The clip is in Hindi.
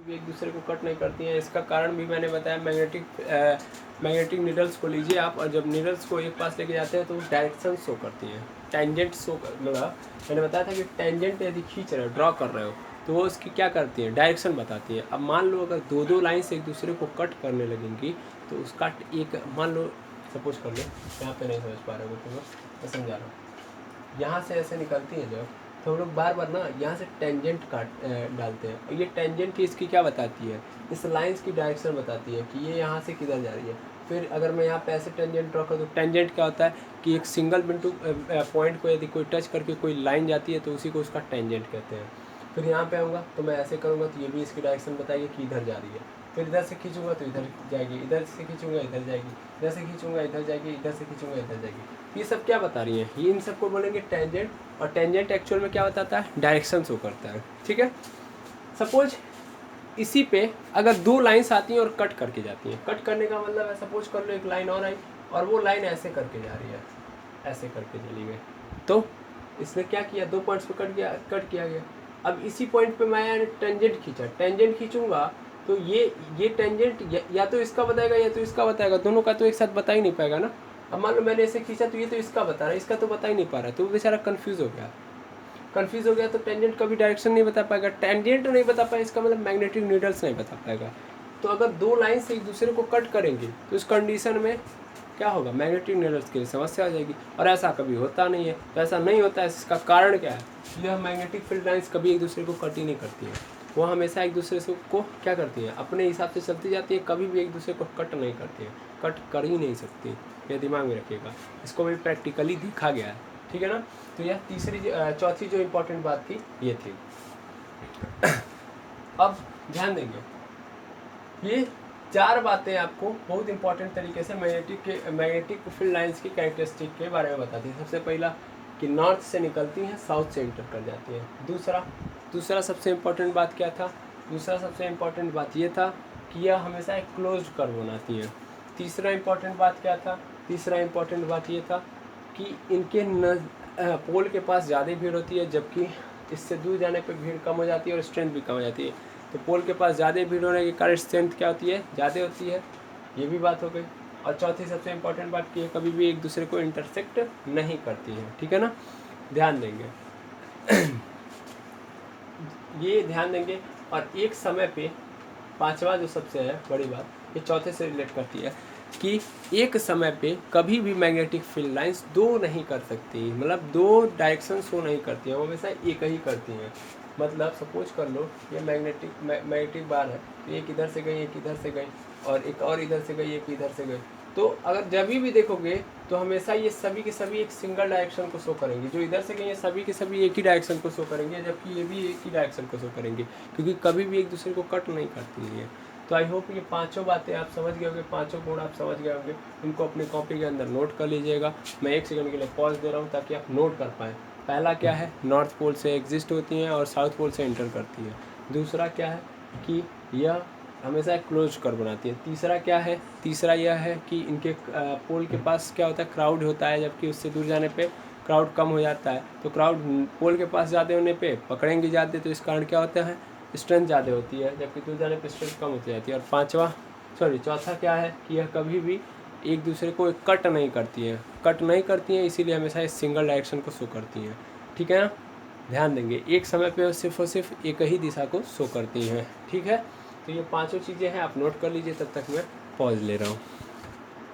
भी एक दूसरे को कट नहीं करती हैं। इसका कारण भी मैंने बताया, मैग्नेटिक नीडल्स को लीजिए आप, और जब नीडल्स को एक पास लेके जाते हैं तो डायरेक्शन शो करती हैं, टेंजेंट शो मतलब मैंने बताया था कि टेंजेंट यदि खींच रहे हो, ड्रॉ कर रहे हो, तो वो उसकी क्या करती है, डायरेक्शन बताती है। अब मान लो अगर दो दो लाइन से एक दूसरे को कट करने लगेंगी तो उसका एक, मान लो सपोज कर लो, यहाँ पे नहीं समझ पा रहे हो तो मैं समझा रहा हूँ, यहाँ से ऐसे निकलती है जब, तो हम लोग बार बार ना यहाँ से टेंजेंट काट डालते हैं, और ये टेंजेंट की इसकी क्या बताती है, इस लाइंस की डायरेक्शन बताती है कि ये यहाँ से किधर जा रही है। फिर अगर मैं यहाँ पे ऐसे टेंजेंट ड्रॉ कर दूँ, टेंजेंट क्या होता है कि एक सिंगल बिंदु पॉइंट को यदि कोई टच करके कोई लाइन जाती है तो उसी को उसका टेंजेंट कहते हैं। फिर यहाँ पे आऊँगा तो मैं ऐसे करूँगा तो ये भी इसकी डायरेक्शन बताइए कि इधर जा रही है। फिर इधर से खींचूंगा तो इधर जाएगी, इधर से खींचूंगा इधर जाएगी, इधर से खींचूंगा इधर जाएगी, इधर से खींचूंगा इधर जाएगी। ये सब क्या बता रही हैं, ये इन सबको बोलेंगे टेंजेंट, और टेंजेंट एक्चुअल में क्या बताता है, डायरेक्शन शो करता है। ठीक है, सपोज इसी पे अगर दो लाइन्स आती हैं और कट करके जाती हैं, कट करने का मतलब है सपोज कर लो एक लाइन और आई और वो लाइन ऐसे करके जा रही है, ऐसे करके चली गई, तो इसने क्या किया, दो पॉइंट्स पे कट किया गया। अब इसी पॉइंट पे मैं टेंजेंट खींचा, टेंजेंट खींचूंगा तो ये टेंजेंट या तो इसका बताएगा या तो इसका बताएगा, दोनों का तो एक साथ बता ही नहीं पाएगा ना। अब मान लो मैंने ऐसे खींचा तो ये तो इसका बता रहा है, इसका तो बता ही नहीं पा रहा है, तो वो बेचारा कन्फ्यूज़ हो गया तो टेंजेंट का भी डायरेक्शन नहीं बता पाएगा, टेंजेंट नहीं बता पाएगा इसका मतलब मैग्नेटिक नीडल्स नहीं बता पाएगा। तो अगर दो लाइन से एक दूसरे को कट करेंगे तो इस कंडीशन में क्या होगा, मैग्नेटिक नीडल्स के लिए समस्या आ जाएगी, और ऐसा कभी होता नहीं है। तो ऐसा नहीं होता है, इसका कारण क्या है, यह मैग्नेटिक फील्ड लाइन्स कभी एक दूसरे को कट ही नहीं करती है, वो हमेशा एक दूसरे से को क्या करती है, अपने हिसाब से चलती जाती है, कभी भी एक दूसरे को कट नहीं करती है, कट कर ही नहीं सकती, ये दिमाग में रखिएगा, इसको भी प्रैक्टिकली देखा गया है। ठीक है ना, तो यह चौथी जो इम्पोर्टेंट बात थी ये थी। अब ध्यान देंगे, ये चार बातें आपको बहुत इंपॉर्टेंट तरीके से मैग्नेटिक फील्ड लाइंस की कैरेक्टरिस्टिक के बारे में बताती है। सबसे पहला कि नॉर्थ से निकलती हैं, साउथ से इंटर कर जाती हैं। दूसरा सबसे इम्पोर्टेंट बात क्या था, दूसरा सबसे इम्पोर्टेंट बात ये था कि यह हमेशा एक क्लोज्ड कर्व बनाती हैं। तीसरा इम्पोर्टेंट बात क्या था, तीसरा इम्पोर्टेंट बात ये था कि इनके पोल के पास ज़्यादा भीड़ होती है, जबकि इससे दूर जाने पर भीड़ कम हो जाती है और स्ट्रेंथ भी कम हो जाती है। तो पोल के पास ज़्यादा भीड़ होने के कारण स्ट्रेंथ क्या होती है, ज़्यादा होती है, ये भी बात हो गई। और चौथी सबसे इम्पोर्टेंट बात कि कभी भी एक दूसरे को इंटरसेक्ट नहीं करती है। ठीक है ना, ध्यान देंगे ये ध्यान देंगे। और एक समय पे पांचवा जो सबसे है बड़ी बात, ये चौथे से रिलेट करती है कि एक समय पे कभी भी मैग्नेटिक फील्ड लाइंस दो नहीं कर सकती, मतलब दो डायरेक्शन शो नहीं करती हैं, वो हमेशा एक ही करती हैं। मतलब सपोज कर लो ये मैग्नेटिक बार है, तो एक इधर से गई, एक इधर से गई, और एक और इधर से गई, एक इधर से गई। तो अगर जब भी देखोगे तो हमेशा ये सभी के सभी एक सिंगल डायरेक्शन को शो करेंगे, जो इधर से गई ये सभी के सभी एक ही डायरेक्शन को शो करेंगे, जबकि ये भी एक ही डायरेक्शन को शो करेंगे, क्योंकि कभी भी एक दूसरे को कट नहीं करती है। तो आई होप ये पांचों बातें आप समझ गए होंगे, पांचों गुण आप समझ गए होंगे, इनको अपनी कॉपी के अंदर नोट कर लीजिएगा। मैं एक सेकंड के लिए पॉज दे रहा हूँ ताकि आप नोट कर पाएँ। पहला क्या है, नॉर्थ पोल से एग्जिस्ट होती हैं और साउथ पोल से इंटर करती हैं। दूसरा क्या है कि यह हमेशा एक क्लोज कर्व बनाती है। तीसरा क्या है, तीसरा यह है कि इनके पोल के पास क्या होता है, क्राउड होता है, जबकि उससे दूर जाने पे क्राउड कम हो जाता है। तो क्राउड पोल के पास ज़्यादा होने पे पकड़ेंगे ज़्यादा, तो इस कारण क्या होता है, स्ट्रेंथ ज़्यादा होती है, जबकि दूर जाने पे स्ट्रेंथ कम होती जाती है। और चौथा क्या है कि यह कभी भी एक दूसरे को कट नहीं करती हैं, इसीलिए हमेशा इस सिंगल डायरेक्शन को शो करती हैं। ठीक है ना, ध्यान देंगे, एक समय पे सिर्फ और सिर्फ एक ही दिशा को शो करती हैं। ठीक है, तो ये पांचों चीज़ें हैं, आप नोट कर लीजिए, तब तक मैं पॉज ले रहा हूँ।